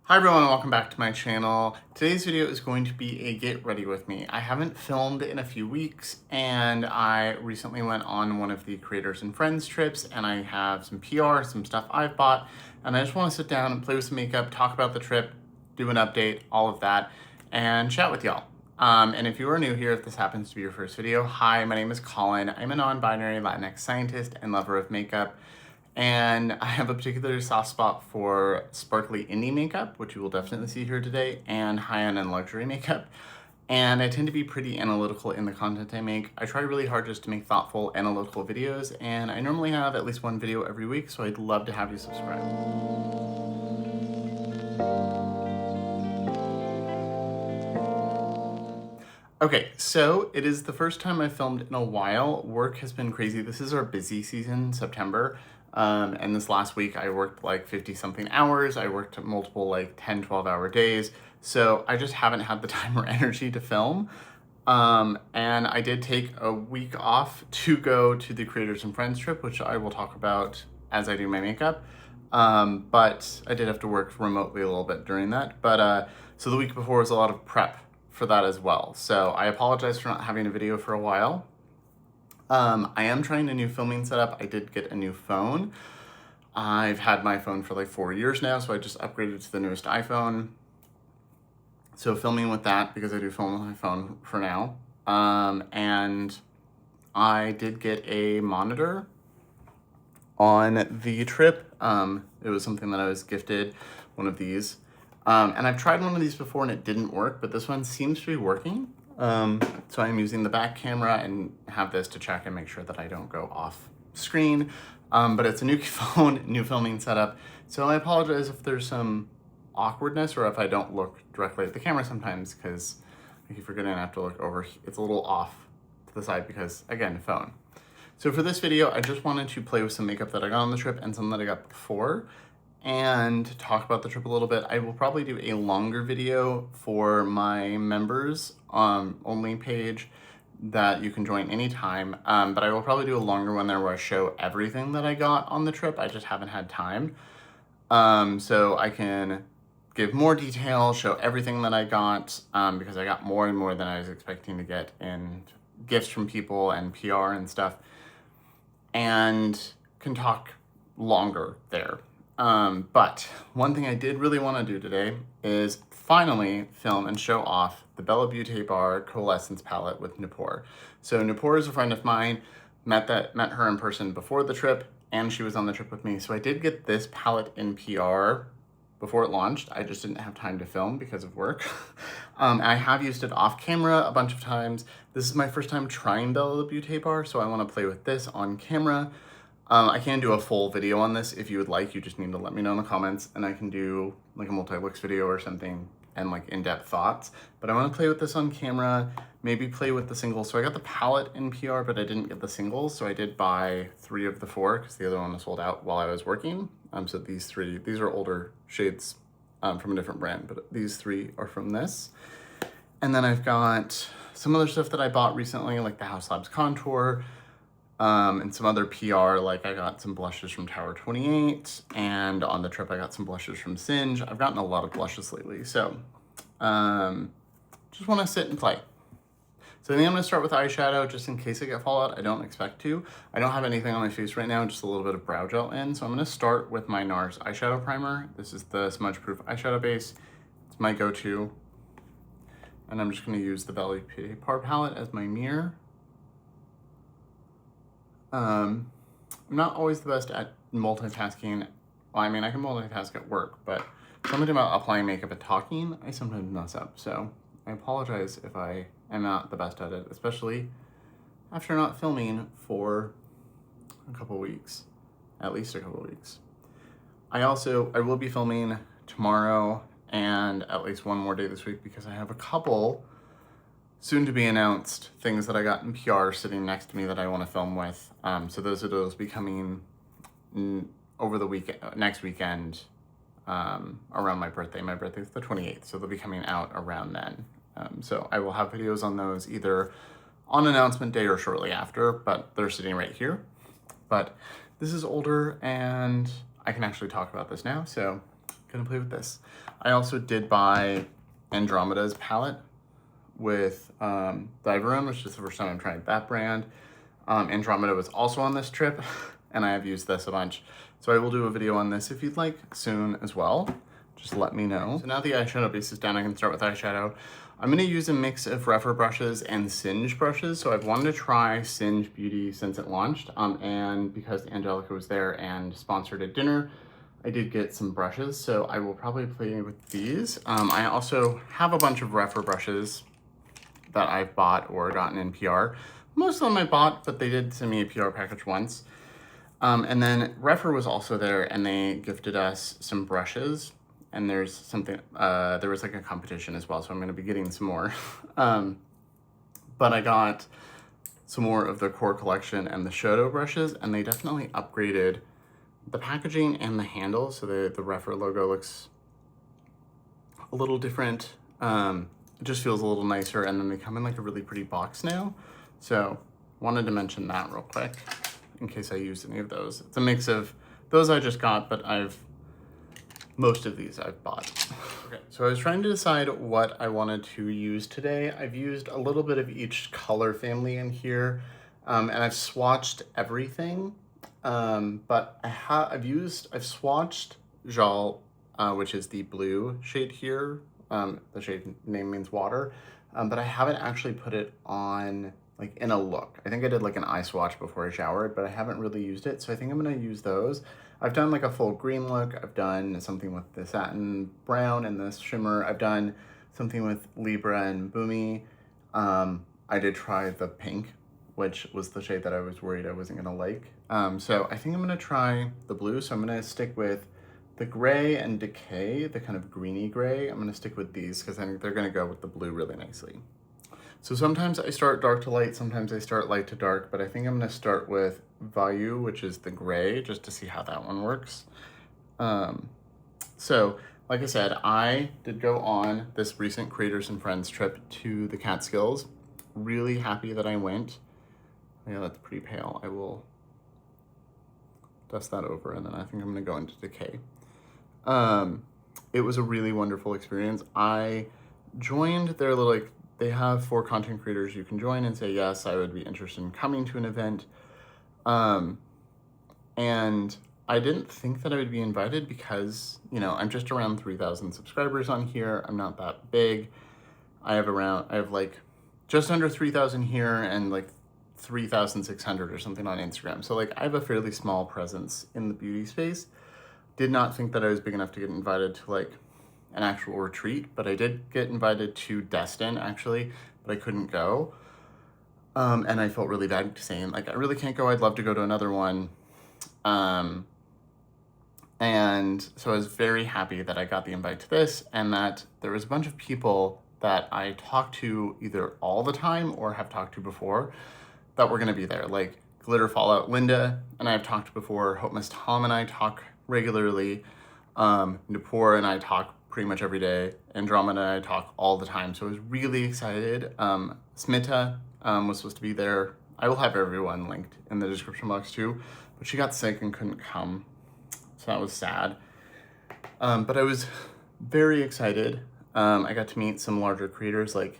Hi everyone and welcome back to my channel. Today's video is going to be a get ready with me. I haven't filmed in a few weeks and I recently went on one of the creators and friends trips and I have some PR, some stuff I've bought, and I just want to sit down and play with some makeup, talk about the trip, do an update, all of that, and chat with y'all. And if you are new here, if this happens to be your first video, hi, my name is Colin. I'm a non-binary Latinx scientist and lover of makeup. And I have a particular soft spot for sparkly indie makeup, which you will definitely see here today, and high-end and luxury makeup. And I tend to be pretty analytical in the content I make. I try really hard just to make thoughtful, analytical videos, and I normally have at least one video every week, so I'd love to have you subscribe. Okay, so it is the first time I've filmed in a while. Work has been crazy. This is our busy season, September. And this last week I worked like 50 something hours. I worked multiple like 10, 12-hour days. So I just haven't had the time or energy to film. And I did take a week off to go to the Creators and Friends trip, which I will talk about as I do my makeup. But I did have to work remotely a little bit during that. But so the week before was a lot of prep for that as well. So I apologize for not having a video for a while. I am trying a new filming setup. I did get a new phone. I've had my phone for like 4 years now, so I just upgraded to the newest iPhone. So filming with that, because I do film with my phone for now. And I did get a monitor on the trip. It was something that I was gifted, one of these. And I've tried one of these before and it didn't work, but this one seems to be working. So I'm using the back camera and have this to check and make sure that I don't go off screen. But it's a new phone, new filming setup. So I apologize if there's some awkwardness or if I don't look directly at the camera sometimes, because I keep forgetting I have to look over. It's a little off to the side because, again, phone. So for this video, I just wanted to play with some makeup that I got on the trip and some that I got before, and talk about the trip a little bit. I will probably do a longer video for my members only page that you can join anytime, but I will probably do a longer one there where I show everything that I got on the trip. I just haven't had time. So I can give more detail, show everything that I got, because I got more and more than I was expecting to get in gifts from people and PR and stuff, and can talk longer there. But one thing I did really want to do today is finally film and show off the bellabeautebar Coalescence palette with Nupur. So Nupur is a friend of mine, met her in person before the trip, and she was on the trip with me. So I did get this palette in PR before it launched. I just didn't have time to film because of work. I have used it off camera a bunch of times. This is my first time trying bellabeautebar, so I want to play with this on camera. I can do a full video on this if you would like. You just need to let me know in the comments and I can do like a multi-looks video or something and like in-depth thoughts. But I want to play with this on camera, maybe play with the singles. So I got the palette in PR, but I didn't get the singles. So I did buy 3 of the 4 because the other one was sold out while I was working. So these are older shades from a different brand, but these 3 are from this. And then I've got some other stuff that I bought recently, like the House Labs Contour, and some other PR, like I got some blushes from Tower 28, and on the trip I got some blushes from Singe. I've gotten a lot of blushes lately, so just want to sit and play. So I think I'm going to start with eyeshadow, just in case I get fallout. I don't expect to. I don't have anything on my face right now, just a little bit of brow gel in, so I'm going to start with my NARS eyeshadow primer. This is the smudge-proof eyeshadow base. It's my go-to, and I'm just going to use the bellabeautebar palette as my mirror. I'm not always the best at multitasking. Well, I mean, I can multitask at work, but something about applying makeup and talking, I sometimes mess up. So I apologize if I am not the best at it, especially after not filming for a couple weeks, at least a couple weeks. I will be filming tomorrow and at least one more day this week because I have a couple soon to be announced things that I got in PR sitting next to me that I want to film with. So those will be coming over the weekend, next weekend, around my birthday. My birthday is the 28th, so they'll be coming out around then. So I will have videos on those either on announcement day or shortly after, but they're sitting right here. But this is older and I can actually talk about this now. So gonna play with this. I also did buy Andromeda's palette with GRWM, which is the first time I'm trying that brand. Andromeda was also on this trip, and I have used this a bunch. So I will do a video on this if you'd like soon as well. Just let me know. So now the eyeshadow base is done, I can start with eyeshadow. I'm gonna use a mix of Refer brushes and Singe brushes. So I've wanted to try Singe Beauty since it launched, and because Angelica was there and sponsored a dinner, I did get some brushes, so I will probably play with these. I also have a bunch of Refer brushes that I've bought or gotten in PR. Most of them I bought, but they did send me a PR package once. And then Refer was also there, and they gifted us some brushes. And there's something, there was like a competition as well, so I'm gonna be getting some more. But I got some more of the core collection and the Shadow brushes, and they definitely upgraded the packaging and the handle. So the Refer logo looks a little different. It just feels a little nicer, and then they come in like a really pretty box now. So wanted to mention that real quick in case I used any of those. It's a mix of those I just got, but most of these I've bought. Okay, so I was trying to decide what I wanted to use today. I've used a little bit of each color family in here, and I've swatched everything. But I've swatched Jal, which is the blue shade here. The shade name means water, but I haven't actually put it on like in a look. I think I did like an eye swatch before I showered, but I haven't really used it. So I think I'm gonna use those. I've done like a full green look. I've done something with the satin brown and the shimmer. I've done something with Libra and Boomy. I did try the pink, which was the shade that I was worried I wasn't gonna like. So I think I'm gonna try the blue. So I'm gonna stick with the gray and Decay, the kind of greeny gray. I'm gonna stick with these because I think they're gonna go with the blue really nicely. So sometimes I start dark to light, sometimes I start light to dark, but I think I'm gonna start with Vayu, which is the gray, just to see how that one works. So like I said, I did go on this recent Creators and Friends trip to the Catskills. Really happy that I went. Yeah, that's pretty pale. I will dust that over, and then I think I'm gonna go into Decay. It was a really wonderful experience. I joined their little, like, they have 4 content creators you can join and say, yes, I would be interested in coming to an event. And I didn't think that I would be invited because, you know, I'm just around 3,000 subscribers on here. I'm not that big. I have like just under 3,000 here and like 3,600 or something on Instagram. So like I have a fairly small presence in the beauty space. Did not think that I was big enough to get invited to like an actual retreat, but I did get invited to Destin actually, but I couldn't go. And I felt really bad saying like, I really can't go. I'd love to go to another one. And so I was very happy that I got the invite to this and that there was a bunch of people that I talk to either all the time or have talked to before that were gonna be there. Like Glitter Fallout Linda and I have talked before, Hope Miss Tom and I talk regularly. Nupur and I talk pretty much every day. Andromeda and I talk all the time. So I was really excited. Smita was supposed to be there. I will have everyone linked in the description box too, but she got sick and couldn't come. So that was sad. But I was very excited. I got to meet some larger creators like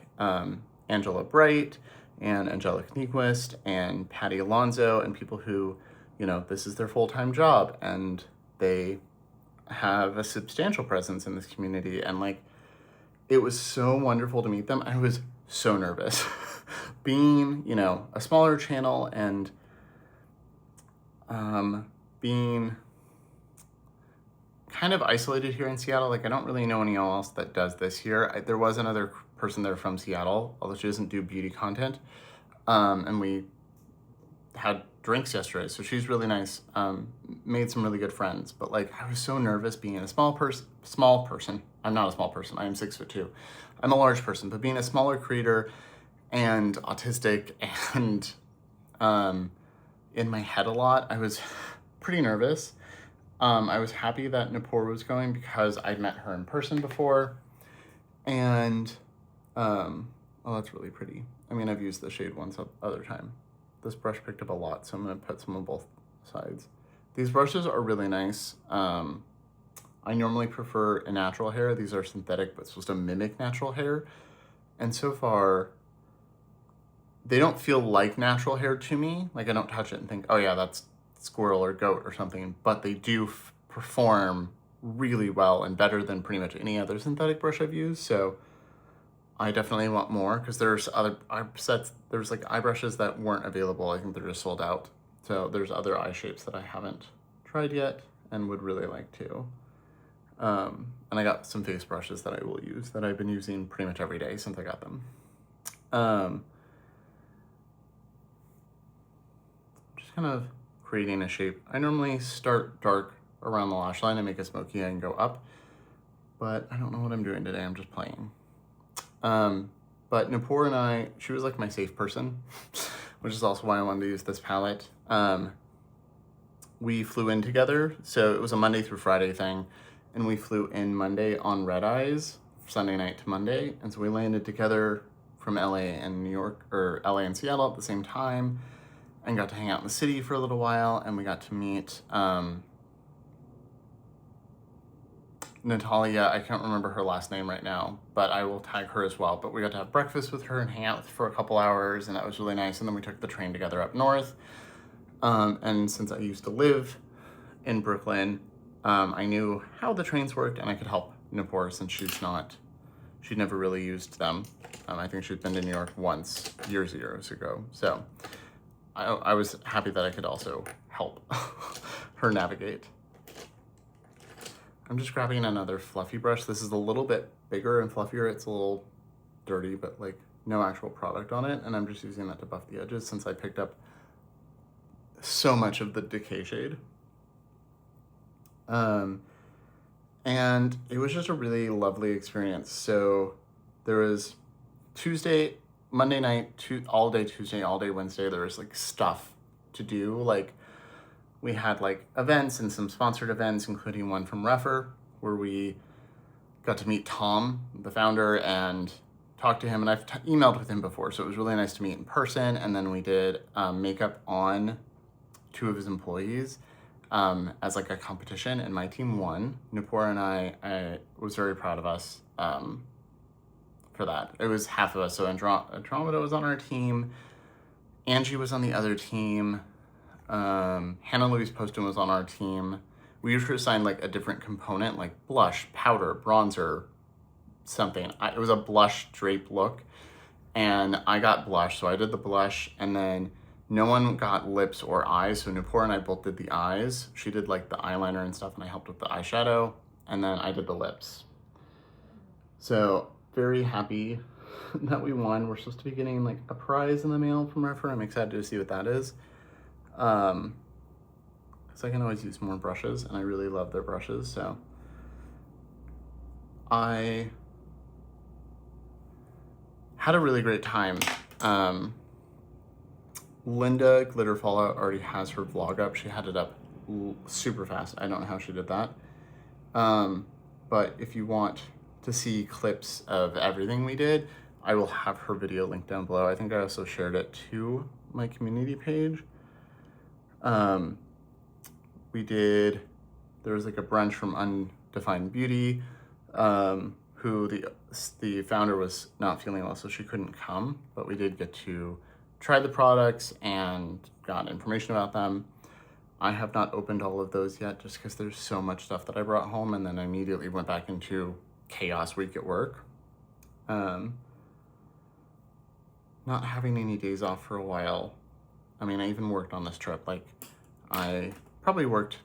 Angela Bright and Angelic Nyquist and Patty Alonso and people who, you know, this is their full-time job and they have a substantial presence in this community. And like, it was so wonderful to meet them. I was so nervous being, you know, a smaller channel and being kind of isolated here in Seattle. Like I don't really know anyone else that does this here. There was another person there from Seattle, although she doesn't do beauty content. And we had drinks yesterday, so she's really nice. Made some really good friends, but like I was so nervous being a small person. I'm not a small person, I am 6'2". I'm a large person, but being a smaller creator and autistic and in my head a lot, I was pretty nervous. I was happy that Nupur was going because I'd met her in person before. And, oh, that's really pretty. I mean, I've used the shade once other time. This brush picked up a lot, so I'm gonna put some on both sides. These brushes are really nice. I normally prefer a natural hair. These are synthetic, but supposed to mimic natural hair. And so far, they don't feel like natural hair to me. Like I don't touch it and think, oh yeah, that's squirrel or goat or something, but they do perform really well and better than pretty much any other synthetic brush I've used. So I definitely want more because there's other sets. There's like eye brushes that weren't available. I think they're just sold out. So there's other eye shapes that I haven't tried yet and would really like to. And I got some face brushes that I will use that I've been using pretty much every day since I got them. Just kind of creating a shape. I normally start dark around the lash line and make a smoky and go up, but I don't know what I'm doing today. I'm just playing. But Nupur and I, she was like my safe person, which is also why I wanted to use this palette. We flew in together, so it was a Monday through Friday thing, and we flew in Monday on red eyes, Sunday night to Monday, and so we landed together from LA and New York, or LA and Seattle at the same time, and got to hang out in the city for a little while, and we got to meet Natalia. I can't remember her last name right now, but I will tag her as well. But we got to have breakfast with her and hang out for a couple hours, and that was really nice. And then we took the train together up north. And since I used to live in Brooklyn, I knew how the trains worked, and I could help Nupur since she'd never really used them. I think she'd been to New York once years ago. So I was happy that I could also help her navigate. I'm just grabbing another fluffy brush. This is a little bit bigger and fluffier. It's a little dirty, but like no actual product on it. And I'm just using that to buff the edges since I picked up so much of the decay shade. And it was just a really lovely experience. So there was Monday night, all day Tuesday, all day Wednesday, there was like stuff to do. Like we had like events and some sponsored events, including one from Refer, where we got to meet Tom, the founder, and talk to him. And I've emailed with him before, so it was really nice to meet in person. And then we did makeup on 2 of his employees as like a competition, and my team won. Nupur and I was very proud of us for that. It was half of us. So Andromeda was on our team, Angie was on the other team, Hannah Louise Poston was on our team. We usually assign like a different component, like blush, powder, bronzer, something. It was a blush drape look, and I got blush, so I did the blush, and then no one got lips or eyes, so Nupur and I both did the eyes. She did like the eyeliner and stuff, and I helped with the eyeshadow, and then I did the lips. So very happy that we won. We're supposed to be getting like a prize in the mail from Refer. I'm excited to see what that is. Because I can always use more brushes, and I really love their brushes, so I had a really great time. Linda Glitter Fallout already has her vlog up. She had it up super fast. I don't know how she did that. But if you want to see clips of everything we did, I will have her video linked down below. I think I also shared it to my community page. There was like a brunch from Undefined Beauty, who the founder was not feeling well, so she couldn't come, but we did get to try the products and got information about them. I have not opened all of those yet just because there's so much stuff that I brought home, and then I immediately went back into chaos week at work. Not having any days off for a while. I mean, I even worked on this trip. Like, I probably worked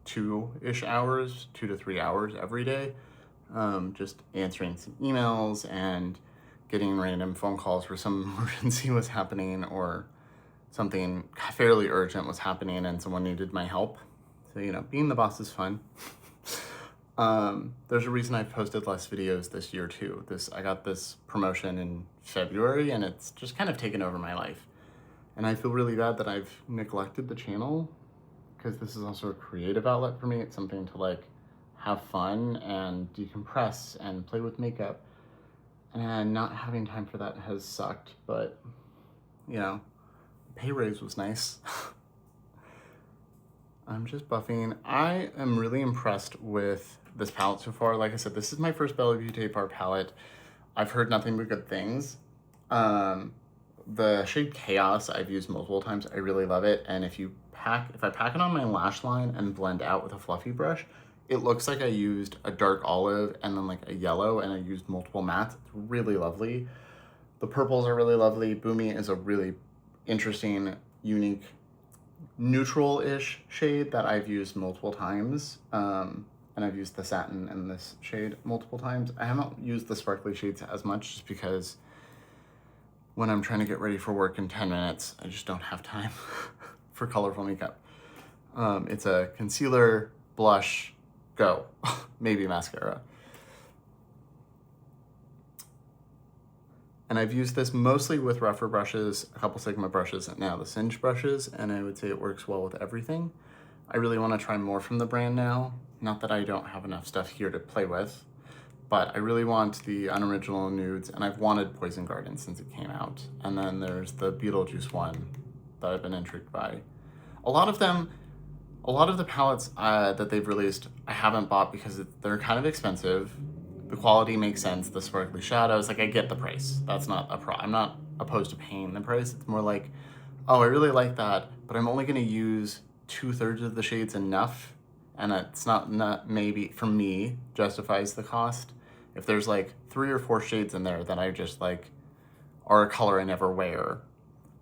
2-ish hours, 2 to 3 hours every day, just answering some emails and getting random phone calls where some emergency was happening or something fairly urgent was happening and someone needed my help. So, you know, being the boss is fun. There's a reason I've posted less videos this year too. I got this promotion in February, and it's just kind of taken over my life. And I feel really bad that I've neglected the channel, because this is also a creative outlet for me. It's something to like have fun and decompress and play with makeup. And not having time for that has sucked, but you know, pay raise was nice. I'm just buffing. I am really impressed with this palette so far. Like I said, this is my first bellabeautebar palette. I've heard nothing but good things. The shade Chaos I've used multiple times. I really love it. And if I pack it on my lash line and blend out with a fluffy brush, it looks like I used a dark olive and then like a yellow, and I used multiple mattes. It's really lovely. The purples are really lovely. Beaute is a really interesting, unique, neutral-ish shade that I've used multiple times. And I've used the satin in this shade multiple times. I haven't used the sparkly shades as much just because when I'm trying to get ready for work in 10 minutes, I just don't have time for colorful makeup. It's a concealer, blush, go, maybe mascara. And I've used this mostly with rougher brushes, a couple Sigma brushes, and now the Singe brushes, and I would say it works well with everything. I really want to try more from the brand now. Not that I don't have enough stuff here to play with, but I really want the unoriginal nudes, and I've wanted Poison Garden since it came out. And then there's the Beetlejuice one that I've been intrigued by. A lot of the palettes that they've released, I haven't bought because they're kind of expensive. The quality makes sense, the sparkly shadows, like I get the price. That's not a I'm not opposed to paying the price. It's more like, oh, I really like that, but I'm only gonna use 2/3 of the shades enough, and it's not maybe, for me, justifies the cost. If there's like 3 or 4 shades in there that I just like, are a color I never wear,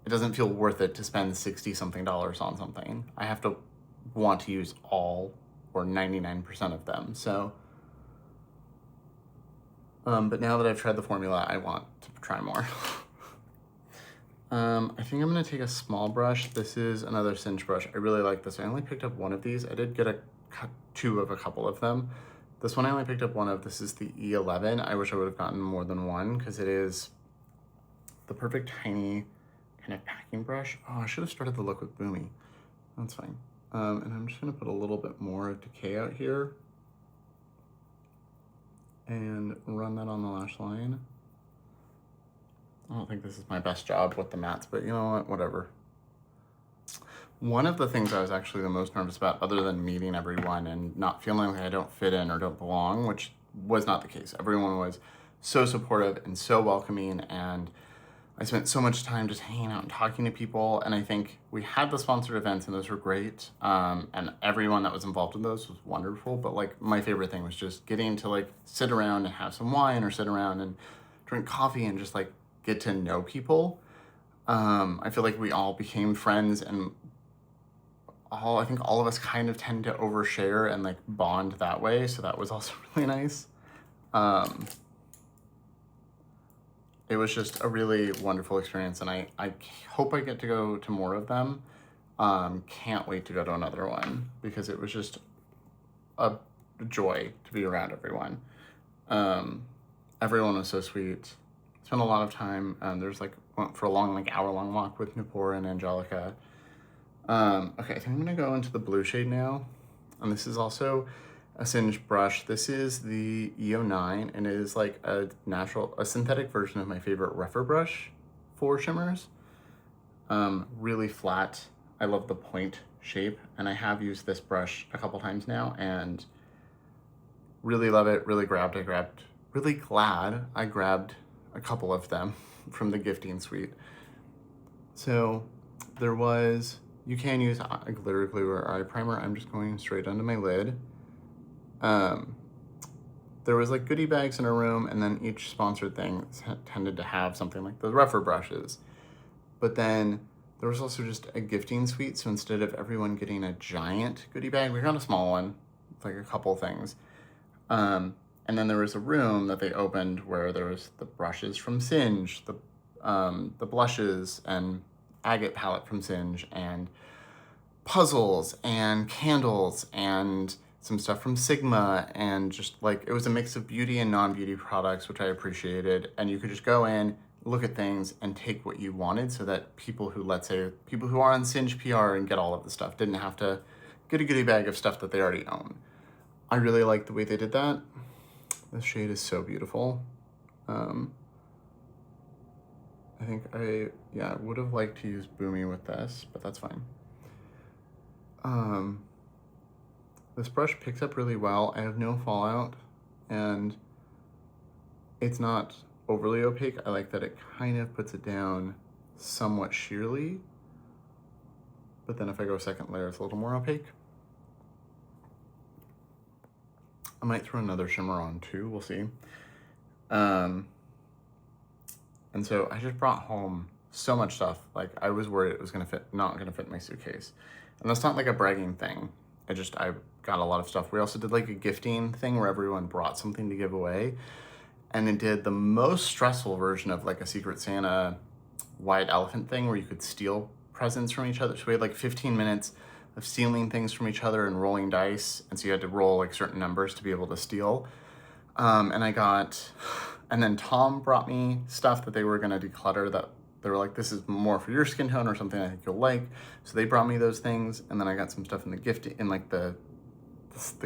it doesn't feel worth it to spend 60 something dollars on something. I have to want to use all or 99% of them, so. But now that I've tried the formula, I want to try more. I think I'm gonna take a small brush. This is another Singe brush. I really like this. I only picked up one of these. I did get two of a couple of them. This one I only picked up one of. This is the E11. I wish I would have gotten more than one because it is the perfect tiny kind of packing brush. Oh, I should have started the look with Beaute. That's fine. And I'm just gonna put a little bit more decay out here and run that on the lash line. I don't think this is my best job with the mattes, but you know what, whatever. One of the things I was actually the most nervous about, other than meeting everyone and not feeling like I don't fit in or don't belong, which was not the case. Everyone was so supportive and so welcoming, and I spent so much time just hanging out and talking to people, and I think we had the sponsored events and those were great, and everyone that was involved in those was wonderful, but like my favorite thing was just getting to like sit around and have some wine or sit around and drink coffee and just like get to know people. I feel like we all became friends, and I think all of us kind of tend to overshare and like bond that way, so that was also really nice. It was just a really wonderful experience, and I hope I get to go to more of them. Can't wait to go to another one because it was just a joy to be around everyone. Everyone was so sweet. Spent a lot of time. Went for a long, like hour-long walk with Nupur and Angelica. Okay, I think I'm gonna go into the blue shade now, and this is also a Singe brush. This is the E09, and it is like a synthetic version of my favorite rougher brush for shimmers. Really flat. I love the point shape, and I have used this brush a couple times now, and really love it, really glad I grabbed a couple of them from the gifting suite. So you can use a glitter glue or eye primer. I'm just going straight onto my lid. There was like goodie bags in a room, and then each sponsored thing tended to have something like the rougher brushes. But then there was also just a gifting suite, so instead of everyone getting a giant goodie bag, we got a small one with like a couple things. And then there was a room that they opened where there was the brushes from Singe, the blushes and agate palette from Singe, and puzzles and candles and some stuff from Sigma, and just like it was a mix of beauty and non-beauty products, which I appreciated. And you could just go in, look at things, and take what you wanted, so that people who are on Singe PR and get all of the stuff didn't have to get a goodie bag of stuff that they already own. I really like the way they did that. This shade is so beautiful. I think I would have liked to use Beaute with this, but that's fine. This brush picks up really well. I have no fallout, and it's not overly opaque. I like that it kind of puts it down somewhat sheerly, but then if I go second layer, it's a little more opaque. I might throw another shimmer on too, we'll see. And so I just brought home so much stuff. Like, I was worried it was not gonna fit in my suitcase. And that's not like a bragging thing. I got a lot of stuff. We also did like a gifting thing where everyone brought something to give away. And it did the most stressful version of like a Secret Santa white elephant thing where you could steal presents from each other. So we had like 15 minutes of stealing things from each other and rolling dice. And so you had to roll like certain numbers to be able to steal. And then Tom brought me stuff that they were gonna declutter, that they were like, this is more for your skin tone or something I think you'll like. So they brought me those things. And then I got some stuff in the gift, in like the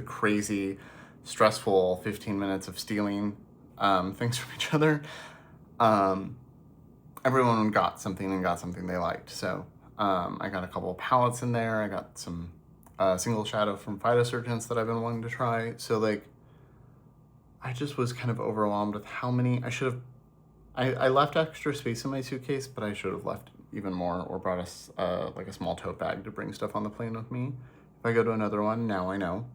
crazy, stressful 15 minutes of stealing things from each other. Everyone got something they liked. So I got a couple of palettes in there. I got some single shadow from Phytosurgence that I've been wanting to try. So like, I just was kind of overwhelmed with how many I left extra space in my suitcase, but I should have left even more or brought us like a small tote bag to bring stuff on the plane with me. If I go to another one, now I know.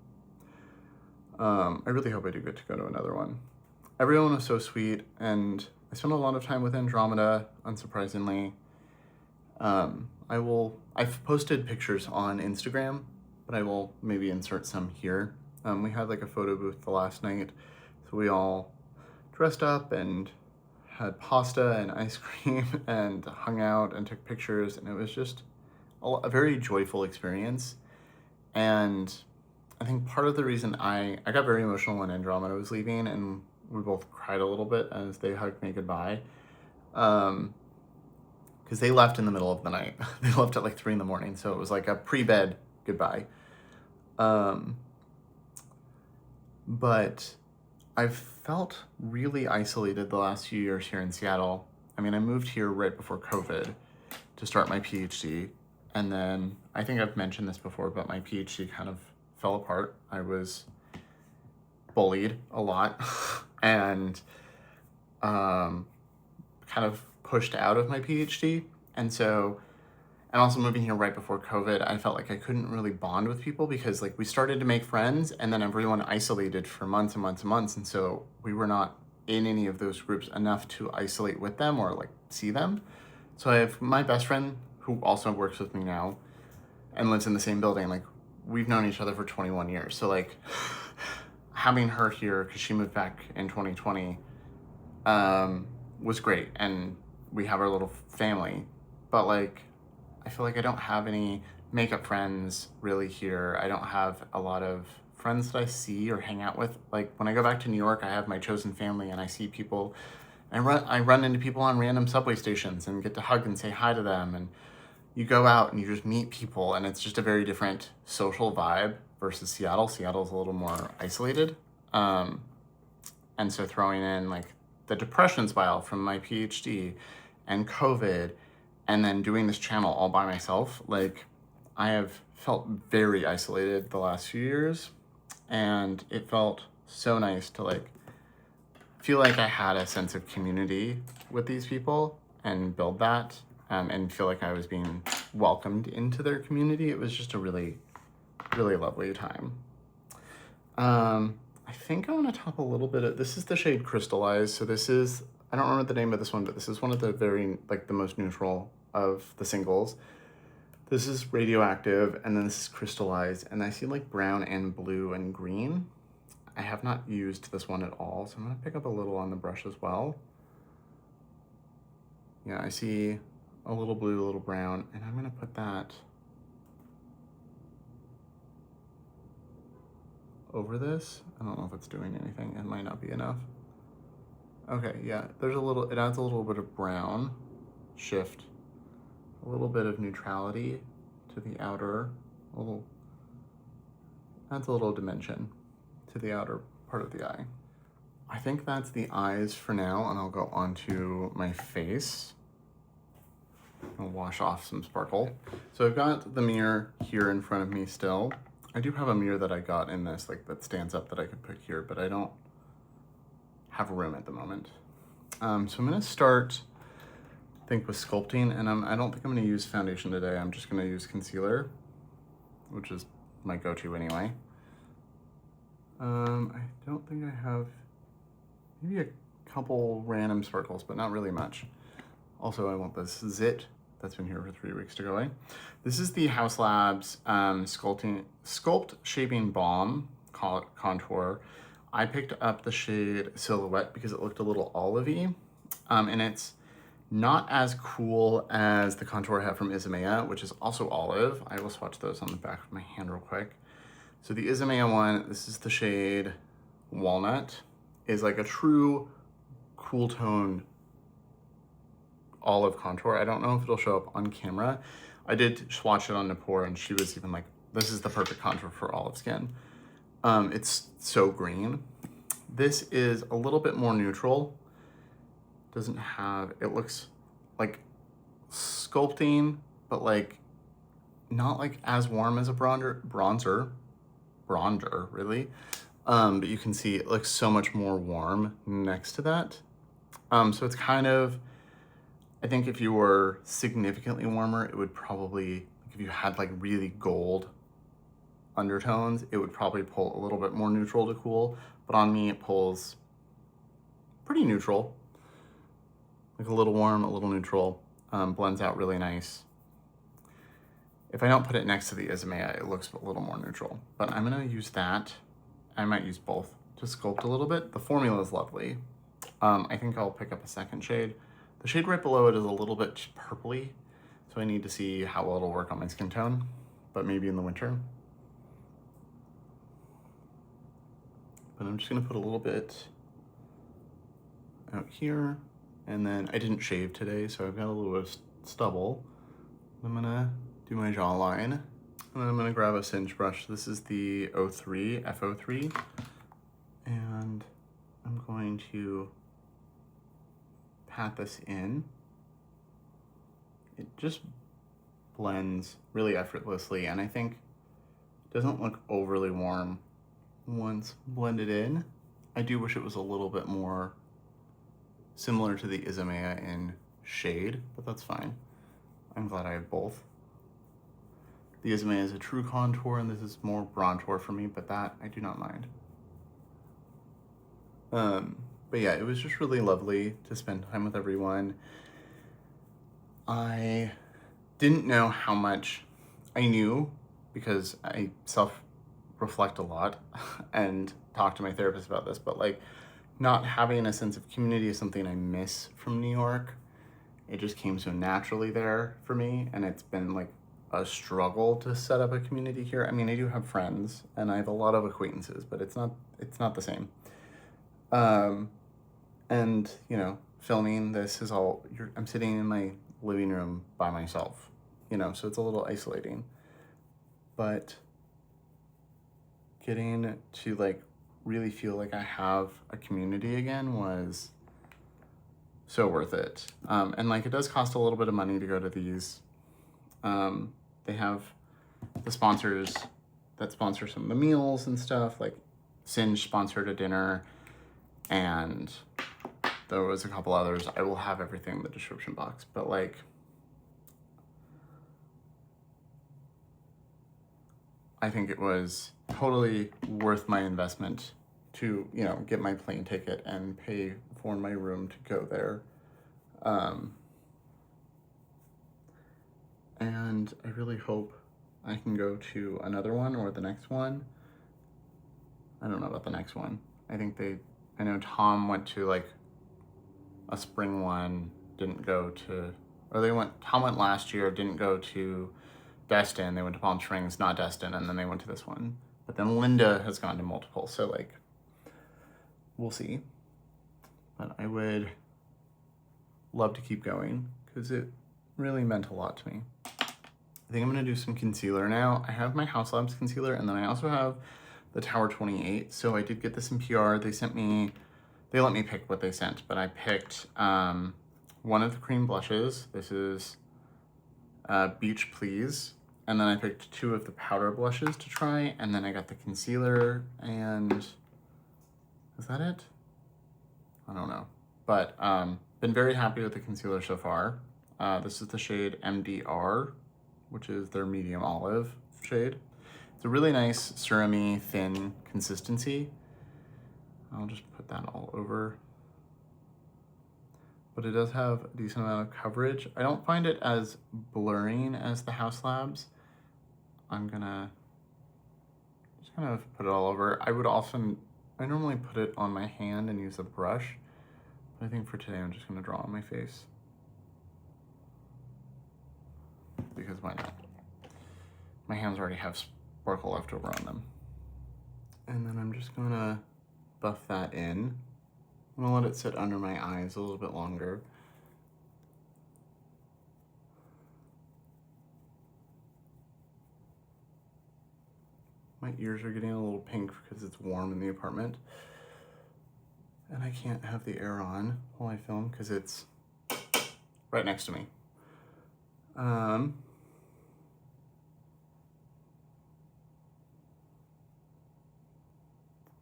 I really hope I do get to go to another one. Everyone was so sweet, and I spent a lot of time with Andromeda, unsurprisingly. I've posted pictures on Instagram, but I will maybe insert some here. We had like a photo booth the last night, so we all dressed up and had pasta and ice cream and hung out and took pictures, and it was just a very joyful experience. And I think part of the reason I got very emotional when Andromeda was leaving, and we both cried a little bit as they hugged me goodbye. Because they left in the middle of the night. They left at like 3 a.m, so it was like a pre-bed goodbye. But I've felt really isolated the last few years here in Seattle. I mean, I moved here right before COVID to start my PhD. And then, I think I've mentioned this before, but my PhD kind of fell apart. I was bullied a lot and kind of pushed out of my PhD. And also moving here right before COVID, I felt like I couldn't really bond with people because like we started to make friends and then everyone isolated for months and months and months. And so we were not in any of those groups enough to isolate with them or like see them. So I have my best friend who also works with me now and lives in the same building. Like, we've known each other for 21 years. So like having her here, because she moved back in 2020, was great. And we have our little family, but like, I feel like I don't have any makeup friends really here. I don't have a lot of friends that I see or hang out with. Like, when I go back to New York, I have my chosen family and I see people. I run into people on random subway stations and get to hug and say hi to them. And you go out and you just meet people, and it's just a very different social vibe versus Seattle. Seattle's a little more isolated. And so throwing in like the depression spiral from my PhD and COVID, and then doing this channel all by myself, like, I have felt very isolated the last few years, and it felt so nice to like feel like I had a sense of community with these people and build that, and feel like I was being welcomed into their community. It was just a really, really lovely time. I think I want to talk a little bit this is the shade Crystallize. So this is, I don't remember the name of this one, but this is one of the the most neutral of the singles. This is Radioactive, and then this is Crystallized, and I see like brown and blue and green. I have not used this one at all, so I'm gonna pick up a little on the brush as well. Yeah, I see a little blue, a little brown, and I'm gonna put that over this. I don't know if it's doing anything. It might not be enough. Okay, yeah, it adds a little bit of brown shift, a little bit of neutrality to the outer, adds a little dimension to the outer part of the eye. I think that's the eyes for now, and I'll go on to my face. I'll wash off some sparkle. So I've got the mirror here in front of me still. I do have a mirror that I got in this, like that stands up that I could put here, but I don't have room at the moment. So I'm gonna start, I think, with sculpting, and I don't think I'm gonna use foundation today. I'm just gonna use concealer, which is my go-to anyway. I don't think I have, maybe a couple random sparkles, but not really much. Also, I want this Zit that's been here for 3 weeks to go away. This is the House Labs Sculpt Shaping Balm Contour. I picked up the shade Silhouette because it looked a little olivey, and it's not as cool as the contour I have from Isamaya, which is also olive. I will swatch those on the back of my hand real quick. So the Isamaya one, this is the shade Walnut, is like a true cool tone olive contour. I don't know if it'll show up on camera. I did swatch it on Napur, and she was even like, this is the perfect contour for olive skin. It's so green. This is a little bit more neutral. Doesn't have, it looks like sculpting, but like not like as warm as a bronzer, really. But you can see it looks so much more warm next to that. So it's kind of, I think if you were significantly warmer, it would probably, like if you had like really gold undertones, it would probably pull a little bit more neutral to cool. But on me, it pulls pretty neutral, like a little warm, a little neutral, blends out really nice. If I don't put it next to the Isamaya, it looks a little more neutral, but I'm gonna use that. I might use both to sculpt a little bit. The formula is lovely. I think I'll pick up a second shade. The shade right below it is a little bit purpley, so I need to see how well it'll work on my skin tone, but maybe in the winter. But I'm just gonna put a little bit out here, and then I didn't shave today, so I've got a little bit of stubble. I'm gonna do my jawline, and then I'm gonna grab a Singe brush. This is the F03, and I'm going to pat this in. It just blends really effortlessly, and I think it doesn't look overly warm once blended in. I do wish it was a little bit more similar to the Isamaya in shade, but that's fine. I'm glad I have both. The Isamaya is a true contour, and this is more bronzer for me, but that I do not mind. But yeah, it was just really lovely to spend time with everyone. I didn't know how much I knew because I self-reflect a lot and talk to my therapist about this, but like not having a sense of community is something I miss from New York. It just came so naturally there for me, and it's been like a struggle to set up a community here. I mean, I do have friends and I have a lot of acquaintances, but it's not the same. And you know, filming this is all, I'm sitting in my living room by myself, you know, so it's a little isolating. But getting to like really feel like I have a community again was so worth it. And like it does cost a little bit of money to go to these. They have the sponsors that sponsor some of the meals and stuff, like Singe sponsored a dinner, and there was a couple others. I will have everything in the description box, but like, I think it was totally worth my investment to, you know, get my plane ticket and pay for my room to go there. And I really hope I can go to another one or the next one. I don't know about the next one. I know Tom went to like a spring one, didn't go to, or Tom went last year, didn't go to Destin, they went to Palm Springs, not Destin, and then they went to this one. But then Linda has gone to multiple, so like, we'll see. But I would love to keep going because it really meant a lot to me. I think I'm gonna do some concealer now. I have my House Labs concealer, and then I also have the Tower 28. So I did get this in PR. They let me pick what they sent, but I picked one of the cream blushes. This is Beach Please, And then I picked 2 of the powder blushes to try, and then I got the concealer, and is that it? I don't know. But been very happy with the concealer so far. This is the shade MDR, which is their medium olive shade. It's a really nice serum-y, thin consistency. I'll just put that all over. But it does have a decent amount of coverage. I don't find it as blurring as the Haus Labs. I'm gonna just kind of put it all over. I normally put it on my hand and use a brush, but I think for today I'm just gonna draw on my face. Because why not? My hands already have sparkle left over on them. And then I'm just gonna buff that in. I'm gonna let it sit under my eyes a little bit longer. My ears are getting a little pink because it's warm in the apartment. And I can't have the air on while I film because it's right next to me.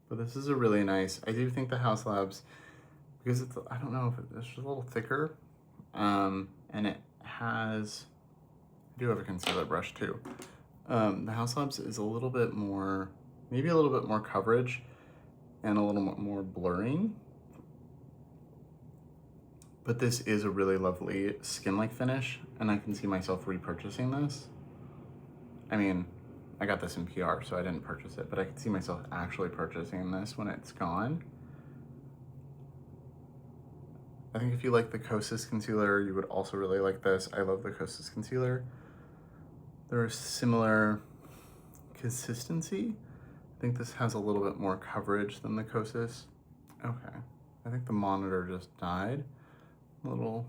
But this is a really nice, I do think the Haus Labs, because it's, I don't know if it's just a little thicker, and it has, I do have a concealer brush too. The Haus Labs is a little bit more, maybe a little bit more coverage and a little bit more blurring. But this is a really lovely skin-like finish, and I can see myself repurchasing this. I mean, I got this in PR, so I didn't purchase it, but I could see myself actually purchasing this when it's gone. I think if you like the Kosas concealer, you would also really like this. I love the Kosas concealer. They're similar consistency. I think this has a little bit more coverage than the Kosas. Okay, I think the monitor just died. Little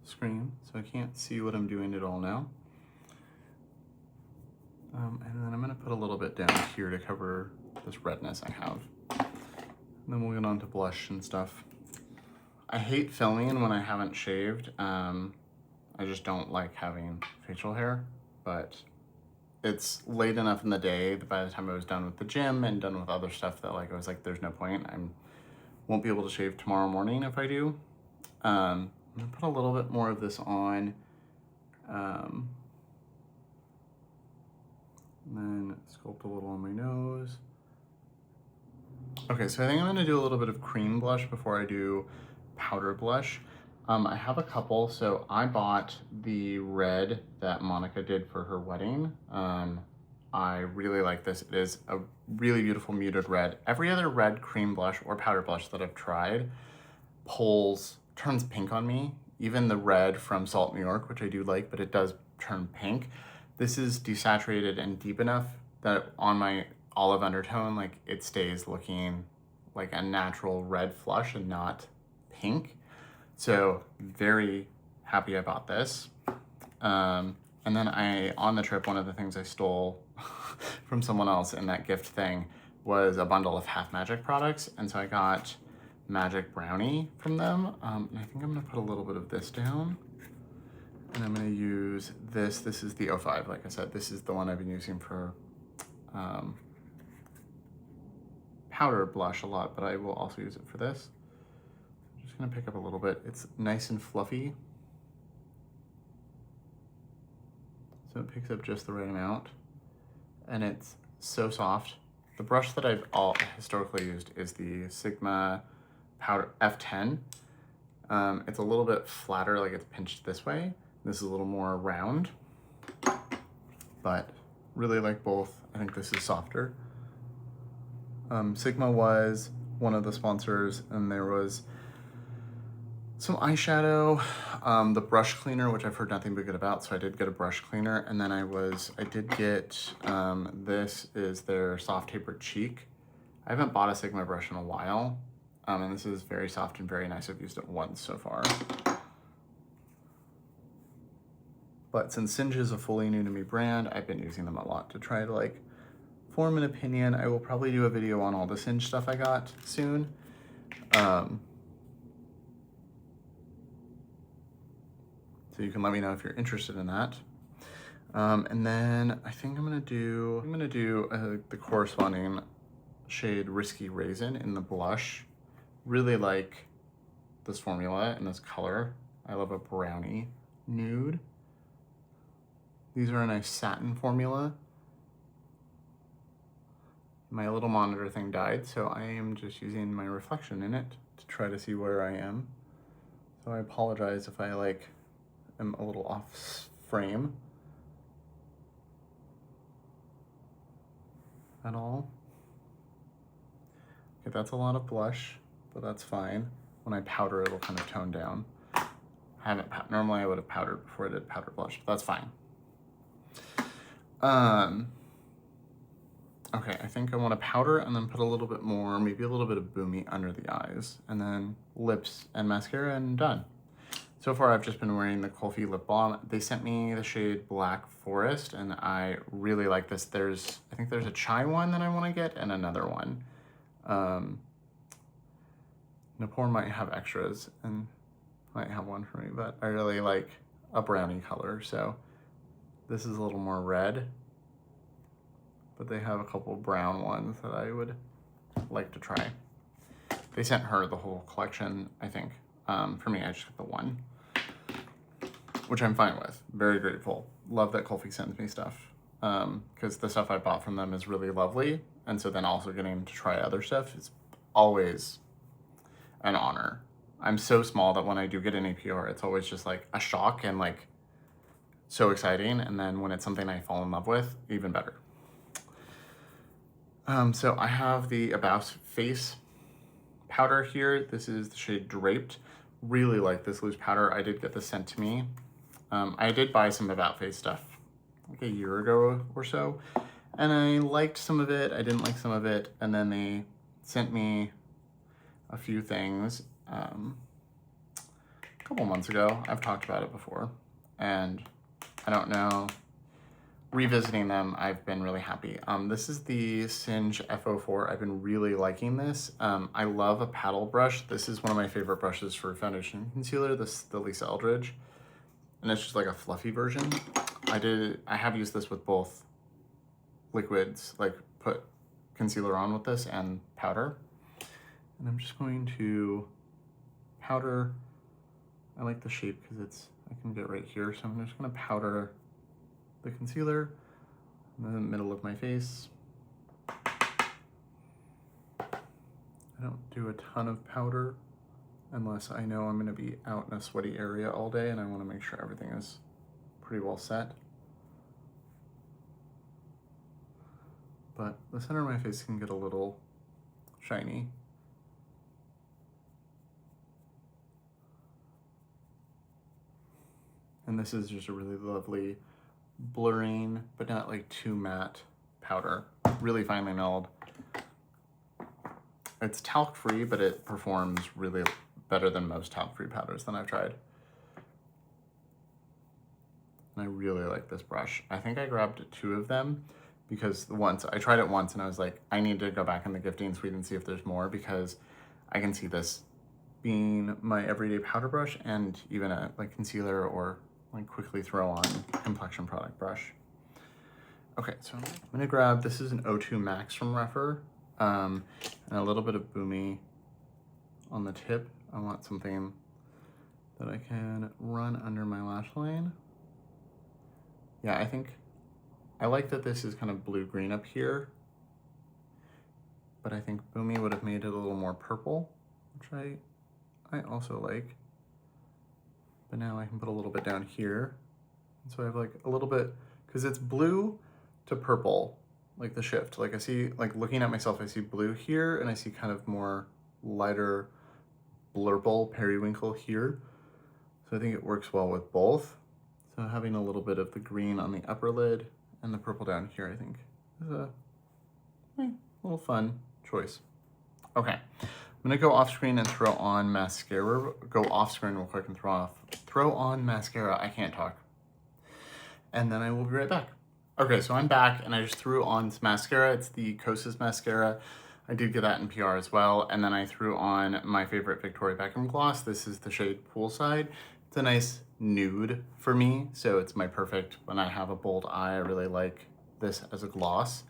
screen, so I can't see what I'm doing at all now. And then I'm gonna put a little bit down here to cover this redness I have. And then we'll get on to blush and stuff. I hate filming when I haven't shaved. I just don't like having facial hair, but it's late enough in the day that by the time I was done with the gym and done with other stuff that like I was like, there's no point. I won't be able to shave tomorrow morning if I do. I'm gonna put a little bit more of this on. And then sculpt a little on my nose. Okay, so I think I'm gonna do a little bit of cream blush before I do powder blush. I have a couple, so I bought the red that Monica did for her wedding. I really like this. It is a really beautiful muted red. Every other red cream blush or powder blush that I've tried turns pink on me. Even the red from Salt New York, which I do like, but it does turn pink. This is desaturated and deep enough that on my olive undertone, like it stays looking like a natural red flush and not pink. So very happy I bought this. And then on the trip, one of the things I stole from someone else in that gift thing was a bundle of Half Magic products. And so I got Magic Brownie from them. And I think I'm gonna put a little bit of this down. And I'm gonna use this. This is the 05, like I said. This is the one I've been using for powder blush a lot, but I will also use it for this. I'm just gonna pick up a little bit. It's nice and fluffy. So it picks up just the right amount. And it's so soft. The brush that I've historically used is the Sigma Powder F10. It's a little bit flatter, like it's pinched this way. This is a little more round, but really like both. I think this is softer. Sigma was one of the sponsors, and there was some eyeshadow, the brush cleaner, which I've heard nothing but good about, so I did get a brush cleaner, and then I did get, this is their soft tapered cheek. I haven't bought a Sigma brush in a while, and this is very soft and very nice. I've used it once so far. But since Singe is a fully new to me brand, I've been using them a lot to try to like form an opinion. I will probably do a video on all the Singe stuff I got soon. So you can let me know if you're interested in that. And then I think I'm gonna do the corresponding shade Risky Raisin in the blush. Really like this formula and this color. I love a brownie nude. These are a nice satin formula. My little monitor thing died, so I am just using my reflection in it to try to see where I am. So I apologize if I like am a little off frame at all. Okay, that's a lot of blush, but that's fine. When I powder, it'll kind of tone down. Normally I would have powdered before I did powder blush, but that's fine. Okay, I think I want to powder and then put a little bit more, maybe a little bit of Beaute under the eyes, and then lips and mascara, and done. So far, I've just been wearing the Kulfi lip balm. They sent me the shade Black Forest, and I really like this. I think there's a chai one that I want to get, and another one. Napor might have extras, and might have one for me, but I really like a brownie color, so this is a little more red. But they have a couple brown ones that I would like to try. They sent her the whole collection, I think. For me, I just got the one, which I'm fine with. Very grateful. Love that Kulfi sends me stuff, because the stuff I bought from them is really lovely. And so then also getting to try other stuff is always an honor. I'm so small that when I do get an APR, it's always just like a shock and like so exciting. And then when it's something I fall in love with, even better. So I have the About Face powder here. This is the shade Draped. Really like this loose powder. I did get this sent to me. I did buy some About Face stuff like a year ago or so, and I liked some of it. I didn't like some of it, and then they sent me a few things a couple months ago. I've talked about it before, and I don't know. Revisiting them, I've been really happy. This is the Singe F04. I've been really liking this. I love a paddle brush. This is one of my favorite brushes for foundation concealer, the Lisa Eldridge. And it's just like a fluffy version. I have used this with both liquids, like put concealer on with this and powder. And I'm just going to powder. I like the shape because I can get right here. So I'm just gonna powder the concealer in the middle of my face. I don't do a ton of powder unless I know I'm going to be out in a sweaty area all day and I want to make sure everything is pretty well set. But the center of my face can get a little shiny. And this is just a really lovely blurring, but not like too matte powder. Really finely milled. It's talc free, but it performs really better than most talc free powders that I've tried. And I really like this brush. I think I grabbed 2 of them because I tried it once and I was like, I need to go back in the gifting suite and see if there's more, because I can see this being my everyday powder brush and even a like concealer or like quickly throw on complexion product brush. Okay, so I'm gonna grab, this is an O2 Max from Rephr, and a little bit of Beaute on the tip. I want something that I can run under my lash line. Yeah, I think I like that this is kind of blue-green up here, but I think Beaute would have made it a little more purple, which I also like. But now I can put a little bit down here. And so I have like a little bit, because it's blue to purple, like the shift. Like I see, like looking at myself, I see blue here and I see kind of more lighter blurple periwinkle here. So I think it works well with both. So having a little bit of the green on the upper lid and the purple down here, I think is a little fun choice. Okay. I'm gonna go off screen and throw on mascara. Go off screen real quick and throw on mascara. I can't talk. And then I will be right back. Okay, so I'm back and I just threw on some mascara. It's the Kosas mascara. I did get that in PR as well. And then I threw on my favorite Victoria Beckham gloss. This is the shade Poolside. It's a nice nude for me, so it's my perfect, when I have a bold eye, I really like this as a gloss.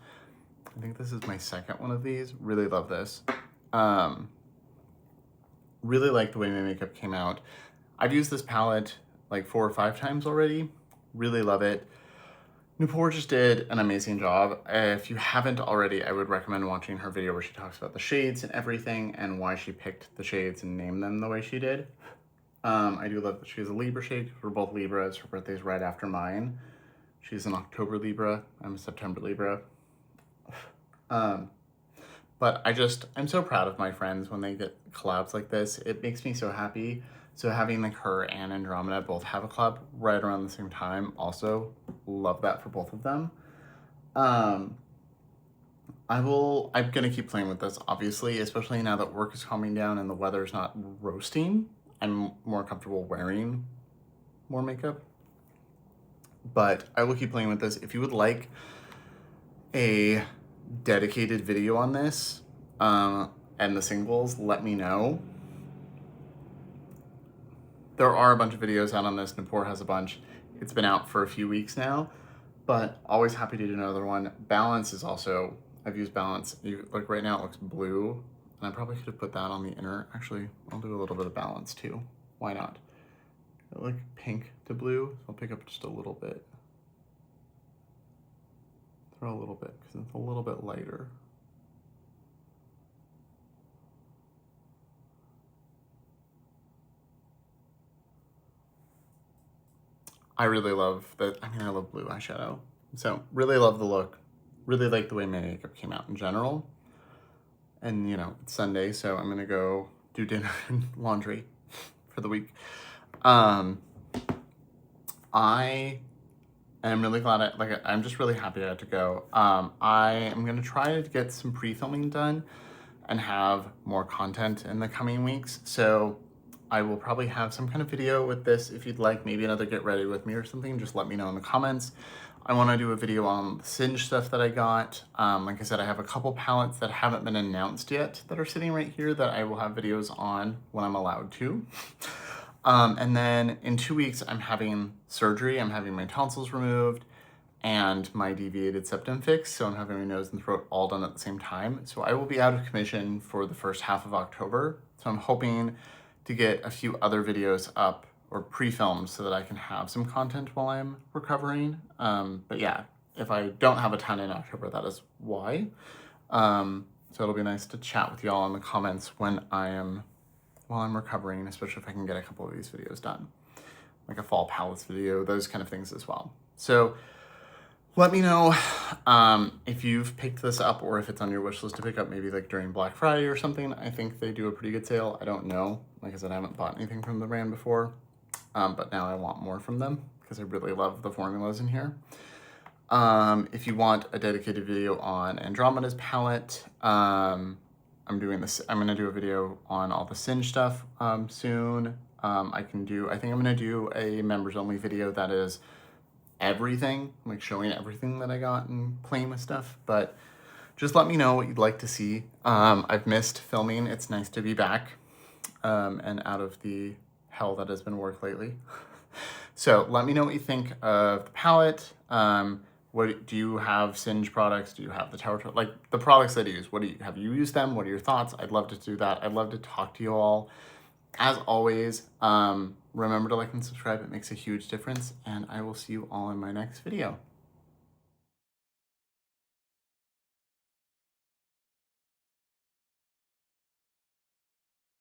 I think this is my second one of these. Really love this. Really like the way my makeup came out. I've used this palette like 4 or 5 times already. Really love it. Noopur just did an amazing job. If you haven't already, I would recommend watching her video where she talks about the shades and everything and why she picked the shades and named them the way she did. I do love that she's a Libra shade. We're both Libras. Her birthday's right after mine. She's an October Libra. I'm a September Libra. But I'm so proud of my friends when they get collabs like this. It makes me so happy. So having like her and Andromeda both have a collab right around the same time, also love that for both of them. I'm gonna keep playing with this, obviously, especially now that work is calming down and the weather's not roasting. I'm more comfortable wearing more makeup. But I will keep playing with this. If you would like a dedicated video on this and the singles, let me know. There are a bunch of videos out on this. Noopur has a bunch. It's been out for a few weeks now, but always happy to do another one. Balance is also, I've used Balance. Like right now it looks blue, and I probably could have put that on the inner. Actually, I'll do a little bit of Balance too. Why not? I like pink to blue, so I'll pick up just a little bit. Throw a little bit, because it's a little bit lighter. I really love I love blue eyeshadow. So really love the look. Really like the way my makeup came out in general. And you know, it's Sunday, so I'm gonna go do dinner and laundry for the week. I am really glad I'm just really happy I had to go. I am gonna try to get some pre-filming done and have more content in the coming weeks. So I will probably have some kind of video with this. If you'd like maybe another get ready with me or something, just let me know in the comments. I want to do a video on the Singe stuff that I got. Like I said, I have a couple palettes that haven't been announced yet that are sitting right here that I will have videos on when I'm allowed to. And then in 2 weeks, I'm having surgery. I'm having my tonsils removed and my deviated septum fixed. So I'm having my nose and throat all done at the same time. So I will be out of commission for the first half of October. So I'm hoping to get a few other videos up or pre-filmed so that I can have some content while I'm recovering. But yeah, if I don't have a ton in October, that is why. So it'll be nice to chat with y'all in the comments while I'm recovering, especially if I can get a couple of these videos done. Like a fall palettes video, those kind of things as well. So let me know if you've picked this up or if it's on your wish list to pick up maybe like during Black Friday or something. I think they do a pretty good sale. I don't know. Like I said, I haven't bought anything from the brand before, but now I want more from them because I really love the formulas in here. If you want a dedicated video on Andromeda's palette, I'm going to do a video on all the Singe stuff soon. I think I'm going to do a members only video that is everything, like showing everything that I got and playing with stuff, but just let me know what you'd like to see. I've missed filming. It's nice to be back and out of the hell that has been work lately. So let me know what you think of the palette. What do you have Singe products? Do you have the Tower, like the products that I use? Have you used them? What are your thoughts? I'd love to do that. I'd love to talk to you all. As always, remember to like and subscribe. It makes a huge difference, and I will see you all in my next video.